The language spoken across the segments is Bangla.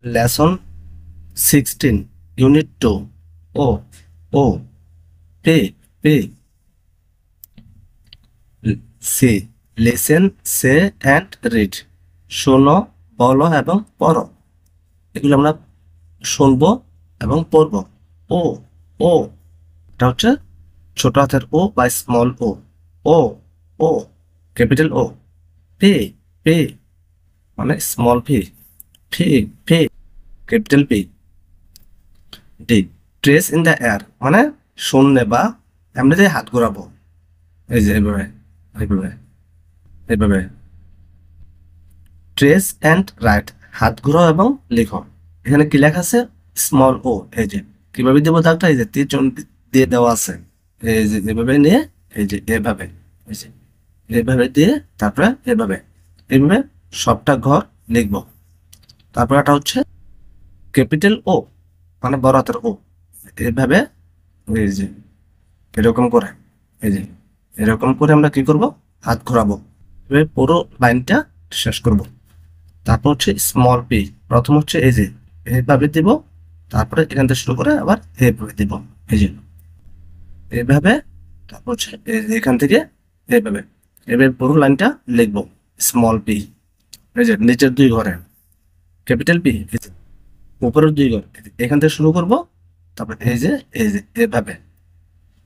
Lesson 16 unit 2 O O P P C listen say and read শোনো বলো এবং পড়ো। এগুলো আমরা শুনবো এবং পড়বো। ও ও এটা হচ্ছে ছোট হাতের ও বা স্মল ও। ও ও ক্যাপিটাল ও। পে পে মানে small P. Pay pay capital P. D trace in the air মানে শূন্যে বা এমনিতে হাত ঘোরাবো। এই যে এইভাবে এইভাবে এইভাবে। ট্রেস অ্যান্ড রাইট হাত ঘোরাও এবং লিখো। এখানে কি লেখা আছে? স্মল ও। এই যে কিভাবে দেবো দাগটা, এই যে তীর দিয়ে দেওয়া আছে। এই যে এভাবে নিয়ে এই যে এভাবে, এই যে এভাবে দিয়ে তারপরে এভাবে এইভাবে সবটা ঘর লিখবো। তারপর এটা হচ্ছে ক্যাপিটাল ও মানে বড় হাতের ও। এভাবে এই যে এরকম করে, এই যে এরকম করে আমরা কি করব? হাত ঘোরাবো। এভাবে পুরো লাইনটা শেষ করব। তারপর হচ্ছে স্মল পি। প্রথম হচ্ছে এই যে এইভাবে দিব, তারপরে এখান থেকে শুরু করে আবার এইভাবে দিব, এই যে এইভাবে। তারপর হচ্ছে এখান থেকে এইভাবে এভাবে পুরো লাইনটা লিখবো। স্মল পি এই যে নিচের দুই ঘরে, ক্যাপিটাল পি উপরের দুই ঘর, এখান থেকে শুরু করব। তারপর এই যে এইভাবে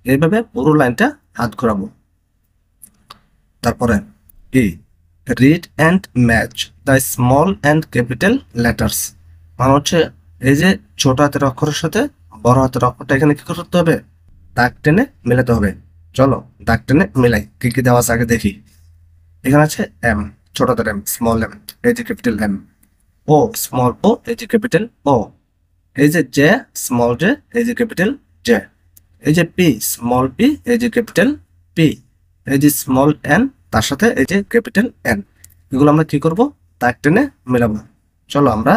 এইভাবে পুরো লাইনটা হাত ঘোরাবো। তারপরে ই read and match the small and capital letters মানে হচ্ছে এই যে ছোট হাতের অক্ষরের সাথে বড় হাতের অক্ষরটা এখানে কি করতে হবে? দাগ টেনে মেলাতে হবে। চলো দাগ টেনে মেলাই, কি কি দেওয়া আছে আগে দেখি। এখানে আছে এম, ছোট হাতের এম, স্মল এম, এই যে ক্যাপিটাল এম। ও স্মল ও, এই যে ক্যাপিটাল ও। এই যে জে স্মল জে, এই যে ক্যাপিটাল জে। এই যে পি স্মল পি, এই যে ক্যাপিটাল পি। এই যে স্মল এন তার সাথে এই যে ক্যাপিটাল এন। এগুলো আমরা কি করব? দাগ টেনে মেলাবো। চলো আমরা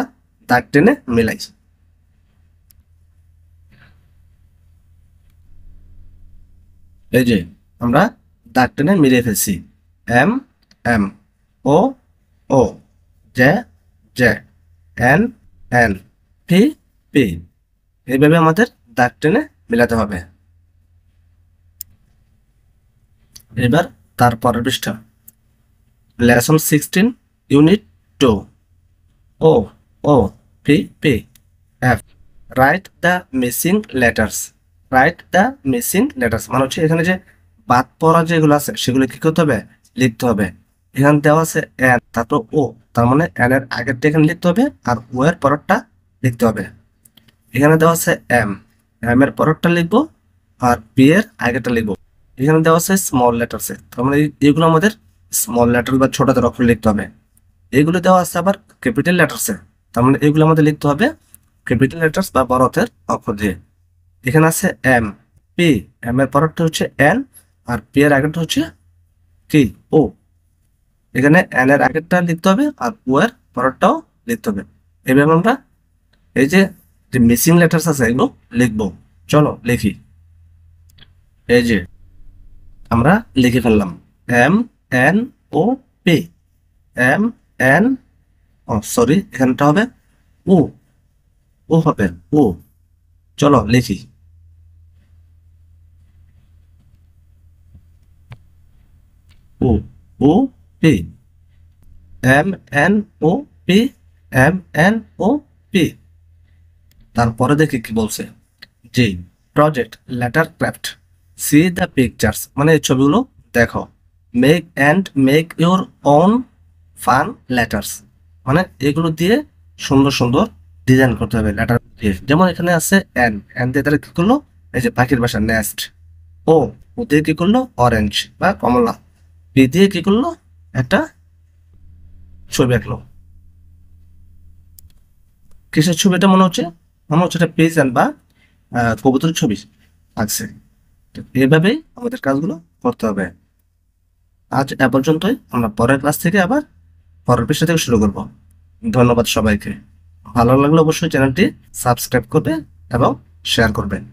দাগ টেনে মেলাই। এই যে আমরা দাগ টেনে মিলিয়ে ফেলছি। M M, O O, J J, N N, P P. এইভাবে আমাদের দাগ টেনে মেলাতে হবে। এবার তারপরের পৃষ্ঠা lesson 16 unit 2 O O P P F write the missing letters. Write the missing letters মানে হচ্ছে এখানে যে বাদ পড়া যেগুলো আছে সেগুলো কি করতে হবে? লিখতে হবে। এখানে দেওয়া আছে এন, তারপর ও, তার মানে এন এর আগেরটা এখানে লিখতে হবে আর ও এর পরেরটা লিখতে হবে। এখানে দেওয়া আছে এম, এম এর পরেরটা লিখবো আর পি এর আগেরটা লিখবো। এখানে দেওয়া আছে স্মল লেটার্সে, তার মানে এগুলো আমাদের স্মল লেটার বা ছোট হাতের অক্ষর লিখতে হবে। এগুলো দেওয়া আছে আবার ক্যাপিটাল লেটার্সে, তার মানে এগুলো আমাদের লিখতে হবে ক্যাপিটাল লেটার্স বা বড় হাতের অক্ষর দিয়ে। এখানে আছে এম, পি, এম এর পরেরটা হচ্ছে এন আর পি এর আগেরটা হচ্ছে কি? ও। এখানে এন এর আগেরটা লিখতে হবে আর ও এর পরেরটাও লিখতে হবে। এভাবে আমরা এই যে মিসিং লেটার্স আছে এগুলো লিখবো। চলো লিখি। এই যে আমরা লিখে ফেললাম M N O P. M N, O sorry এখানটা হবে ও, ও হবে ও। চলো লিখি। O O P, M N O P, M N O P. তারপরে দেখি কি বলছে। G project letter craft see the pictures মানে এই ছবিগুলো দেখো। Make your own fun letters মানে এগুলো দিয়ে সুন্দর সুন্দর ডিজাইন করতে হবে লেটার দিয়ে। যেমন এখানে আছে এন, এন দিয়ে তারা কি করলো? এই যে পাখির বাসা নেস্ট। ও, ও দিয়ে কি করলো? অরেঞ্জ বা কমলা। পি দিয়ে কি করলো? একটা ছবি আঁকলো। কিসের ছবিটা মনে হচ্ছে? মনে হচ্ছে এটা পিজন বা কবুতরের ছবি আঁকছে। তো এভাবেই আমাদের কাজগুলো করতে হবে। আজ এ পর্যন্তই, আমরা পরের ক্লাস থেকে আবার পরের পৃষ্ঠা থেকে শুরু করব। ধন্যবাদ সবাইকে। ভালো লাগলে অবশ্যই চ্যানেলটি সাবস্ক্রাইব করবে এবং শেয়ার করবেন।